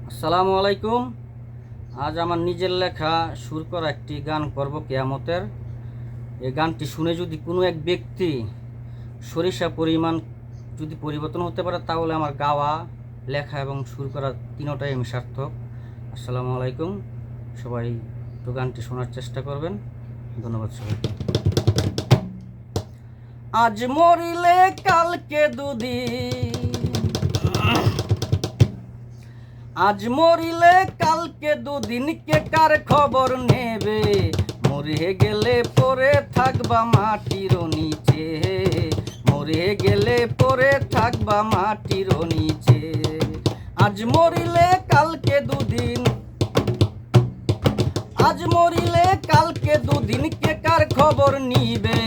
আসসালামু আলাইকুম। আজ আমার নিজের লেখা সুর করা একটি গান করব কিয়ামতের। এই গানটি শুনে যদি কোনো এক ব্যক্তি সরিষা পরিমাণ যদি পরিবর্তন হতে পারে, তাহলে আমার গাওয়া, লেখা এবং সুর করা তিনোটাই আমি সার্থক। আসসালামু আলাইকুম। সবাই তো গানটি শোনার চেষ্টা করবেন। ধন্যবাদ সবাইকে। আজ মরিলে কালকে দুদিন, আজ মরিলে কালকে দুদিন, কে কার খবর নেবে? মরে গেলে পরে থাকবা মাটির নিচে, মরে গেলে পরে থাকবা মাটির নিচে। আজ মরিলে কালকে দুদিন, আজ মরিলে কালকে দুদিন, কে কার খবর নিবে?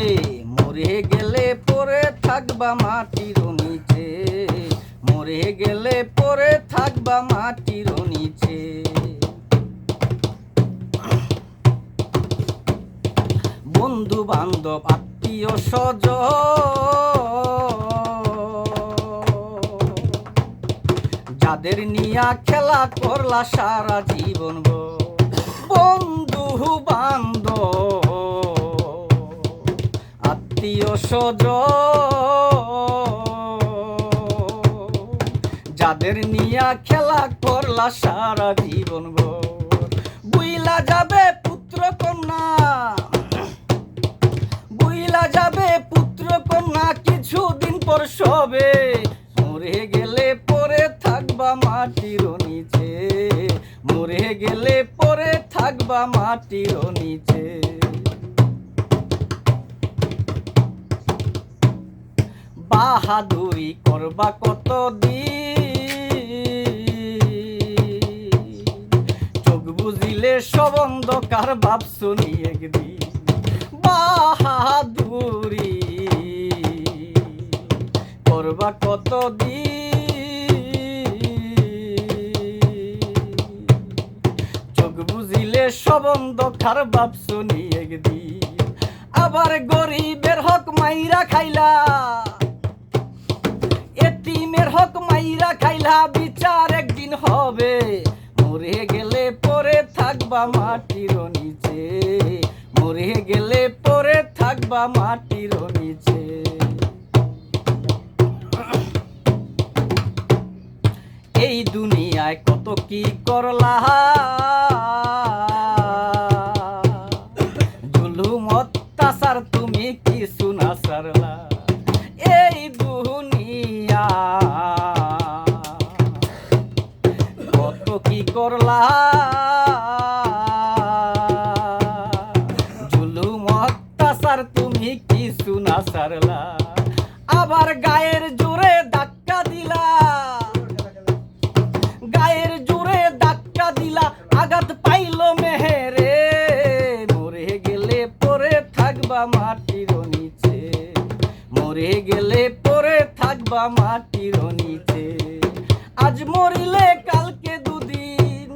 মরে গেলে পরে থাকবা মাটির নিচে, মরে গেলে পরে থাকবা মাটির নিচে। বন্ধু বান্ধব আত্মীয় স্বজন, যাদের নিয়া খেলা করলা সারা জীবন, বন্ধু বান্ধব আত্মীয় স্বজন, যাদের নিয়া খেলা করলা সারা জীবন, বুইলা যাবে পুত্র কন্যা, বুইলা যাবে পুত্র কন্যা কিছুদিন পর সবে। মরে গেলে পরে থাকবা মাটির নিচে, মরে গেলে পরে থাকবা মাটির নিচে। বাহাদুরি করবা কতদিন, চোখ বুঝিলে সব অন্ধকার ভাবছনি একদিন। বাহাদুরি করবা কতদিন, চোখ বুঝিলে সব অন্ধকার ভাবছনি একদিন। আবার গরিবের হক মাইরা খাইলা, এতিমের হক মাইরা খাইলা, বিচার একদিন হবে। মরে গেলে পরে থাকবা মাটির নিচে, মরে গেলে পরে থাকবা মাটির নিচে। এই দুনিয়ায় কত কি করলা, জুলুম অত্যাচার তুমি কিছু না সারলা। এই দুনিয়া কত কি করলা, জুলুম অত্যাচার তুমি কিছু না সারলা। আবার গায়ের জোরে ধাক্কা দিলা, গায়ের জোরে ধাক্কা দিলা, আঘাত পাইল মেহেরে। মরে গেলে পরে থাকবা মাটির নিচে, মরে গেলে পরে থাকবা মাটির নিচে। আজ মরিলে কালকে দুদিন,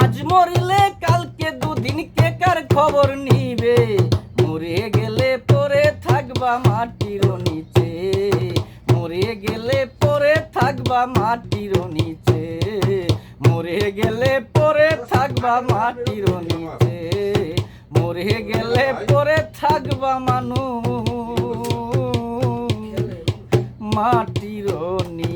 আজ মরিলে কালকে দুদিন, কে কার খবর নিবে? মরে গেলে পরে থাকবা মাটির নিচে, মরে গেলে পরে থাকবা মাটির নিচে, মরে গেলে পরে থাকবা মাটির নিচে, মরে গেলে পরে থাকবা মানুষ মাটির নিচে।